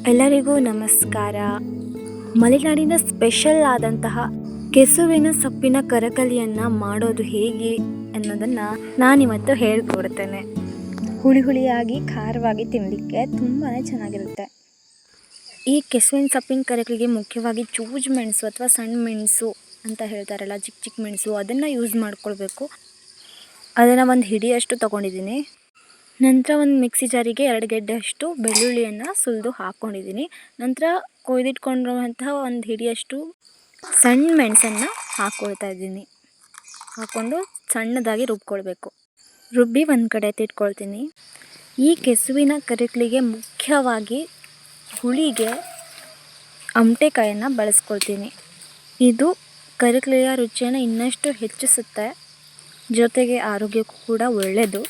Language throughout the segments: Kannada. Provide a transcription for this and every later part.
ಎಲ್ಲರಿಗೂ ನಮಸ್ಕಾರ. ಮಲೆನಾಡಿನ ಸ್ಪೆಷಲ್ ಆದಂತಹ ಕೆಸುವಿನ ಸೊಪ್ಪಿನ ಕರಕಲಿಯನ್ನು ಮಾಡೋದು ಹೇಗೆ ಅನ್ನೋದನ್ನು ನಾನಿವತ್ತು ಹೇಳ್ಕೊಡ್ತೇನೆ. ಹುಳಿ ಹುಳಿಯಾಗಿ ಖಾರವಾಗಿ ತಿನ್ನಲಿಕ್ಕೆ ತುಂಬಾ ಚೆನ್ನಾಗಿರುತ್ತೆ. ಈ ಕೆಸುವಿನ ಸೊಪ್ಪಿನ ಕರಕಲಿಗೆ ಮುಖ್ಯವಾಗಿ ಚೂಜು ಮೆಣಸು ಅಥವಾ ಸಣ್ಣ ಮೆಣಸು ಅಂತ ಹೇಳ್ತಾರಲ್ಲ, ಚಿಕ್ಕ ಚಿಕ್ಕ ಮೆಣಸು, ಅದನ್ನು ಯೂಸ್ ಮಾಡ್ಕೊಳ್ಬೇಕು. ಅದನ್ನು ಒಂದು ಹಿಡಿಯಷ್ಟು ತೊಗೊಂಡಿದ್ದೀನಿ. ನಂತರ ಒಂದು ಮಿಕ್ಸಿ ಜಾರಿಗೆ 2 ಗೆಡ್ಡೆಯಷ್ಟು ಬೆಳ್ಳುಳ್ಳಿಯನ್ನು ಸುಲಿದು ಹಾಕ್ಕೊಂಡಿದ್ದೀನಿ. ನಂತರ ಕೊಯ್ದಿಟ್ಕೊಂಡಿರುವಂತಹ ಒಂದು ಹಿಡಿಯಷ್ಟು ಸಣ್ಣ ಮೆಣಸನ್ನು ಹಾಕ್ಕೊಳ್ತಾ ಇದ್ದೀನಿ. ಹಾಕ್ಕೊಂಡು ಸಣ್ಣದಾಗಿ ರುಬ್ಕೊಳ್ಬೇಕು. ರುಬ್ಬಿ ಒಂದು ಕಡೆ ಎತ್ತಿಟ್ಕೊಳ್ತೀನಿ. ಈ ಕೆಸುವಿನ ಕರಕಲಿಗೆ ಮುಖ್ಯವಾಗಿ ಹುಳಿಗೆ ಅಮಟೆಕಾಯನ್ನು ಬಳಸ್ಕೊಳ್ತೀನಿ. ಇದು ಕರಕಲಿಯ ರುಚಿಯನ್ನು ಇನ್ನಷ್ಟು ಹೆಚ್ಚಿಸುತ್ತೆ, ಜೊತೆಗೆ ಆರೋಗ್ಯಕ್ಕೂ ಕೂಡ ಒಳ್ಳೆಯದು.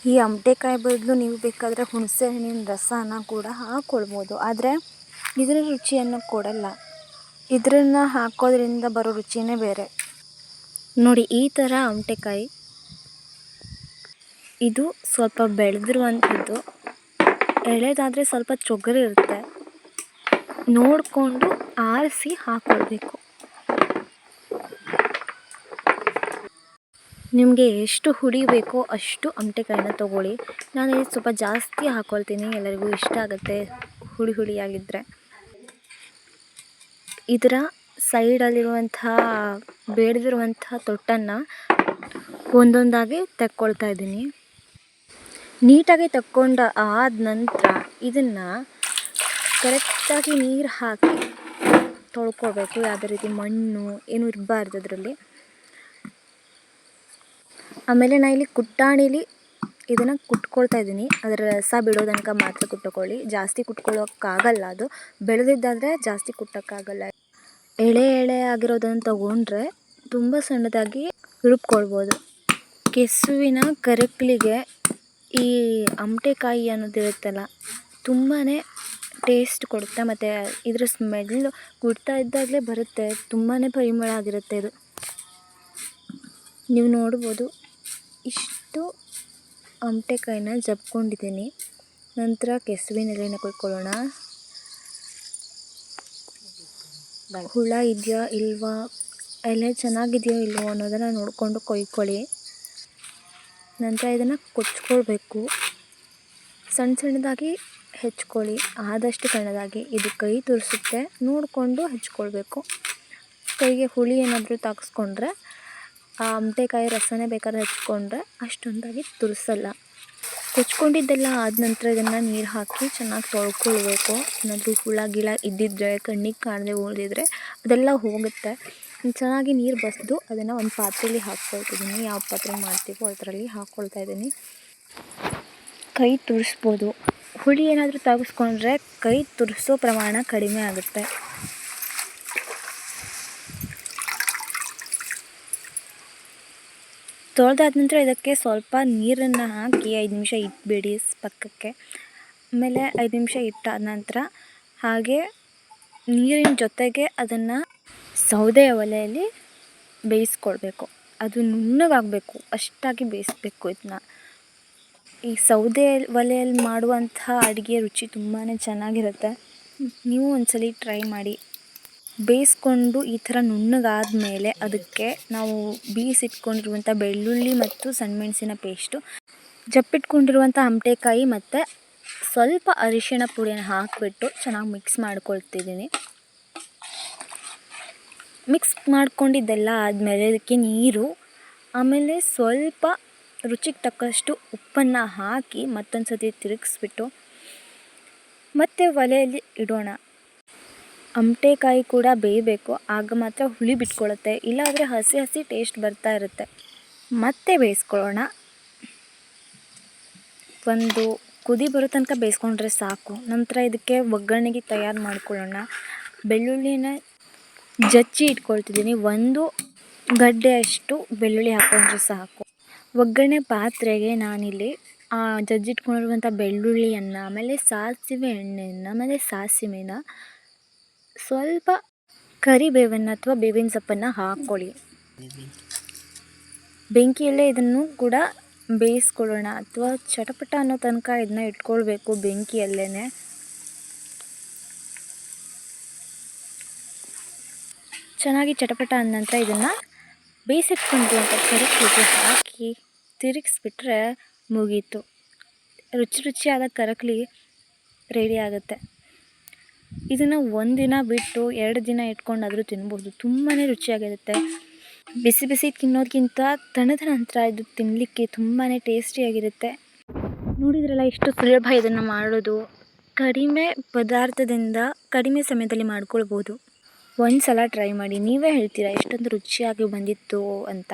ಈ ಅಮಟೆಕಾಯಿ ಬದಲು ನೀವು ಬೇಕಾದರೆ ಹುಣಸೆ ಹಣ್ಣಿನ ರಸನ ಕೂಡ ಹಾಕ್ಕೊಳ್ಬೋದು, ಆದರೆ ಇದರ ರುಚಿಯನ್ನು ಕೊಡಲ್ಲ. ಇದನ್ನು ಹಾಕೋದ್ರಿಂದ ಬರೋ ರುಚಿನೇ ಬೇರೆ. ನೋಡಿ, ಈ ಥರ ಅಮಟೆಕಾಯಿ ಇದು ಸ್ವಲ್ಪ ಬೆಳೆದಿರುವಂಥದ್ದು. ಎಳೆದಾದರೆ ಸ್ವಲ್ಪ ಚೊಗರು ಇರುತ್ತೆ, ನೋಡಿಕೊಂಡು ಆರಿಸಿ ಹಾಕ್ಕೊಳ್ಬೇಕು. ನಿಮಗೆ ಎಷ್ಟು ಹುಳಿ ಬೇಕೋ ಅಷ್ಟು ಅಮಟೆಕಾಯಿನ ತೊಗೊಳ್ಳಿ. ನಾನು ಸ್ವಲ್ಪ ಜಾಸ್ತಿ ಹಾಕ್ಕೊಳ್ತೀನಿ, ಎಲ್ಲರಿಗೂ ಇಷ್ಟ ಆಗುತ್ತೆ ಹುಳಿ ಹುಳಿಯಾಗಿದ್ದರೆ. ಇದರ ಸೈಡಲ್ಲಿರುವಂಥ ಬೇಡದಿರುವಂತಹ ತೊಟ್ಟನ್ನು ಒಂದೊಂದಾಗಿ ತೆಕ್ಕೊಳ್ತಾ ಇದ್ದೀನಿ. ನೀಟಾಗಿ ತಕ್ಕೊಂಡ ಆದ ನಂತರ ಇದನ್ನು ಕರೆಕ್ಟಾಗಿ ನೀರು ಹಾಕಿ ತೊಳ್ಕೊಳ್ಬೇಕು. ಯಾವುದೇ ರೀತಿ ಮಣ್ಣು ಏನೂ ಇರಬಾರ್ದು ಅದರಲ್ಲಿ. ಆಮೇಲೆ ನಾನು ಇಲ್ಲಿ ಕುಟ್ಟಾಣಿಲಿ ಇದನ್ನು ಕುಟ್ಕೊಳ್ತಾ ಇದ್ದೀನಿ. ಅದರ ರಸ ಬಿಡೋ ತನಕ ಮಾತ್ರ ಕುಟ್ಕೊಳ್ಳಿ, ಜಾಸ್ತಿ ಕುಟ್ಕೊಳ್ಳೋಕ್ಕಾಗಲ್ಲ. ಅದು ಬೆಳೆದಿದ್ದಾದರೆ ಜಾಸ್ತಿ ಕುಟ್ಟೋಕ್ಕಾಗಲ್ಲ. ಎಳೆ ಎಳೆ ಆಗಿರೋದನ್ನು ತೊಗೊಂಡ್ರೆ ತುಂಬ ಸಣ್ಣದಾಗಿ ರುಬ್ಕೊಳ್ಬೋದು. ಕೆಸುವಿನ ಕರಕಲಿಗೆ ಈ ಅಮಟೆಕಾಯಿ ಅನ್ನೋದಿರುತ್ತಲ್ಲ, ತುಂಬಾ ಟೇಸ್ಟ್ ಕೊಡುತ್ತೆ. ಮತ್ತು ಇದರ ಸ್ಮೆಲ್ಲು ಕುಟ್ತಾ ಇದ್ದಾಗಲೇ ಬರುತ್ತೆ, ತುಂಬಾ ಪರಿಮಳ ಆಗಿರುತ್ತೆ ಇದು. ನೀವು ನೋಡ್ಬೋದು, ಇಷ್ಟು ಅಮಟೆಕಾಯಿನ ಜಬ್ಕೊಂಡಿದ್ದೀನಿ. ನಂತರ ಕೆಸುವಿನ ಎಲೆನ ಕೊಯ್ಕೊಳ್ಳೋಣ. ಹುಳ ಇದೆಯಾ ಇಲ್ವಾ, ಎಲೆ ಚೆನ್ನಾಗಿದೆಯೋ ಇಲ್ವೋ ಅನ್ನೋದನ್ನು ನೋಡಿಕೊಂಡು ಕೊಯ್ಕೊಳ್ಳಿ. ನಂತರ ಇದನ್ನು ಕೊಚ್ಕೊಳ್ಬೇಕು. ಸಣ್ಣ ಸಣ್ಣದಾಗಿ ಹೆಚ್ಕೊಳ್ಳಿ, ಆದಷ್ಟು ಸಣ್ಣದಾಗಿ. ಇದು ಕೈ ತುರಿಸುತ್ತೆ, ನೋಡಿಕೊಂಡು ಹೆಚ್ಕೊಳ್ಬೇಕು. ಕೈಗೆ ಹುಳಿ ಏನಾದರೂ ತಾಗಿಸ್ಕೊಂಡ್ರೆ ಆ ಅಮಟೆಕಾಯಿ ರಸನೇ ಬೇಕಾದ್ರೆ ಹೆಚ್ಕೊಂಡ್ರೆ ಅಷ್ಟೊಂದಾಗಿ ತುರಿಸಲ್ಲ. ಕೊಚ್ಕೊಂಡಿದ್ದೆಲ್ಲ ಆದ ನಂತರ ಇದನ್ನು ನೀರು ಹಾಕಿ ಚೆನ್ನಾಗಿ ತೊಳ್ಕೊಳ್ಬೇಕು. ಏನಾದರೂ ಹುಳ ಗಿಳ ಇದ್ದಿದ್ದರೆ, ಕಣ್ಣಿಗೆ ಕಾಣದೆ ಉಳಿದಿದ್ರೆ ಅದೆಲ್ಲ ಹೋಗುತ್ತೆ. ಚೆನ್ನಾಗಿ ನೀರು ಬಸಿದು ಅದನ್ನು ಒಂದು ಪಾತ್ರೆಯಲ್ಲಿ ಹಾಕ್ಕೊಳ್ತಿದ್ದೀನಿ. ಯಾವ ಪಾತ್ರೆ ಮಾಡ್ತೀವೋ ಅದರಲ್ಲಿ ಹಾಕ್ಕೊಳ್ತಾ ಇದ್ದೀನಿ. ಕೈ ತುರಿಸ್ಬೋದು. ಹುಳಿ ಏನಾದರೂ ತಾಗಿಸ್ಕೊಂಡ್ರೆ ಕೈ ತುರಿಸೋ ಪ್ರಮಾಣ ಕಡಿಮೆ ಆಗುತ್ತೆ. ತೊಳೆದಾದ ನಂತರ ಇದಕ್ಕೆ ಸ್ವಲ್ಪ ನೀರನ್ನು ಹಾಕಿ 5 ನಿಮಿಷ ಇಟ್ಬಿಡಿ ಪಕ್ಕಕ್ಕೆ. ಆಮೇಲೆ 5 ನಿಮಿಷ ಇಟ್ಟಾದ ನಂತರ ಹಾಗೆ ನೀರಿನ ಜೊತೆಗೆ ಅದನ್ನು ಸೌದೆಯ ಒಲೆಯಲ್ಲಿ ಬೇಯಿಸ್ಕೊಳ್ಬೇಕು. ಅದು ನುಣ್ಣಗಾಗಬೇಕು, ಅಷ್ಟಾಗಿ ಬೇಯಿಸ್ಬೇಕು ಇದನ್ನ. ಈ ಸೌದೆ ಒಲೆಯಲ್ಲಿ ಮಾಡುವಂಥ ಅಡುಗೆ ರುಚಿ ತುಂಬಾ ಚೆನ್ನಾಗಿರುತ್ತೆ. ನೀವು ಒಂದ್ಸಲಿ ಟ್ರೈ ಮಾಡಿ. ಬೇಯಿಸ್ಕೊಂಡು ಈ ಥರ ನುಣ್ಣಗಾದ ಮೇಲೆ ಅದಕ್ಕೆ ನಾವು ಬೇಯಿಸಿಟ್ಕೊಂಡಿರುವಂಥ ಬೆಳ್ಳುಳ್ಳಿ ಮತ್ತು ಸಣ್ಣ ಮೆಣಸಿನ ಪೇಸ್ಟು, ಜಪ್ಪಿಟ್ಕೊಂಡಿರುವಂಥ ಅಮಟೆಕಾಯಿ ಮತ್ತು ಸ್ವಲ್ಪ ಅರಿಶಿಣ ಪುಡಿಯನ್ನು ಹಾಕಿಬಿಟ್ಟು ಚೆನ್ನಾಗಿ ಮಿಕ್ಸ್ ಮಾಡ್ಕೊಳ್ತಿದ್ದೀನಿ. ಮಿಕ್ಸ್ ಮಾಡ್ಕೊಂಡಿದ್ದೆಲ್ಲ ಆದಮೇಲೆ ಇದಕ್ಕೆ ನೀರು, ಆಮೇಲೆ ಸ್ವಲ್ಪ ರುಚಿಗೆ ತಕ್ಕಷ್ಟು ಉಪ್ಪನ್ನು ಹಾಕಿ ಮತ್ತೊಂದು ಸತಿ ತಿರುಗಿಸ್ಬಿಟ್ಟು ಮತ್ತೆ ಒಲೆಯಲ್ಲಿ ಇಡೋಣ. ಅಮಟೆಕಾಯಿ ಕೂಡ ಬೇಯಬೇಕು, ಆಗ ಮಾತ್ರ ಹುಳಿ ಬಿಟ್ಕೊಳ್ಳುತ್ತೆ. ಇಲ್ಲಾಂದರೆ ಹಸಿ ಹಸಿ ಟೇಸ್ಟ್ ಬರ್ತಾ ಇರುತ್ತೆ. ಮತ್ತೆ ಬೇಯಿಸ್ಕೊಳ್ಳೋಣ. ಒಂದು ಕುದಿ ಬರೋ ತನಕ ಬೇಯಿಸ್ಕೊಂಡ್ರೆ ಸಾಕು. ನಂತರ ಇದಕ್ಕೆ ಒಗ್ಗರಣೆಗೆ ತಯಾರು ಮಾಡ್ಕೊಳ್ಳೋಣ. ಬೆಳ್ಳುಳ್ಳಿನ ಜಜ್ಜಿ ಇಟ್ಕೊಳ್ತಿದ್ದೀನಿ. 1 ಗಡ್ಡೆಯಷ್ಟು ಬೆಳ್ಳುಳ್ಳಿ ಹಾಕ್ಕೊಂಡ್ರೆ ಸಾಕು. ಒಗ್ಗರಣೆ ಪಾತ್ರೆಗೆ ನಾನಿಲ್ಲಿ ಜಜ್ಜಿಟ್ಕೊಂಡಿರುವಂಥ ಬೆಳ್ಳುಳ್ಳಿಯನ್ನು, ಆಮೇಲೆ ಸಾಸಿವೆ ಎಣ್ಣೆಯನ್ನು, ಆಮೇಲೆ ಸಾಸಿವೆನ, ಸ್ವಲ್ಪ ಕರಿಬೇವನ್ನು ಅಥವಾ ಬೇವಿನ ಸೊಪ್ಪನ್ನು ಹಾಕ್ಕೊಳ್ಳಿ. ಬೆಂಕಿಯಲ್ಲೇ ಇದನ್ನು ಕೂಡ ಬೇಯಿಸ್ಕೊಳ್ಳೋಣ, ಅಥವಾ ಚಟಪಟ ಅನ್ನೋ ತನಕ ಇದನ್ನ ಇಟ್ಕೊಳ್ಬೇಕು ಬೆಂಕಿಯಲ್ಲೇ. ಚೆನ್ನಾಗಿ ಚಟಪಟ ಅಂದ ನಂತರ ಇದನ್ನು ಬೇಯಿಸಿಟ್ಕೊಂಡಿರುವಂಥ ಕರಕಲಿಗೆ ಹಾಕಿ ತಿರುಗಿಸ್ಬಿಟ್ರೆ ಮುಗೀತು. ರುಚಿಯಾದ ಕರಕಲಿ ರೆಡಿ ಆಗುತ್ತೆ. ಇದನ್ನು ಒಂದಿನ ಬಿಟ್ಟು 2 ದಿನ ಇಟ್ಕೊಂಡಾದರೂ ತಿನ್ಬೋದು. ತುಂಬಾ ರುಚಿಯಾಗಿರುತ್ತೆ. ಬಿಸಿ ಬಿಸಿ ತಿನ್ನೋದಕ್ಕಿಂತ ತಣ್ಣದ ನಂತರ ಇದು ತಿನ್ನಲಿಕ್ಕೆ ತುಂಬಾ ಟೇಸ್ಟಿಯಾಗಿರುತ್ತೆ. ನೋಡಿದ್ರಲ್ಲ ಎಷ್ಟು ಸುಲಭ ಇದನ್ನು ಮಾಡೋದು. ಕಡಿಮೆ ಪದಾರ್ಥದಿಂದ ಕಡಿಮೆ ಸಮಯದಲ್ಲಿ ಮಾಡ್ಕೊಳ್ಬೋದು. ಒಂದು ಸಲ ಟ್ರೈ ಮಾಡಿ, ನೀವೇ ಹೇಳ್ತೀರಾ ಎಷ್ಟೊಂದು ರುಚಿಯಾಗಿ ಬಂದಿತ್ತು ಅಂತ.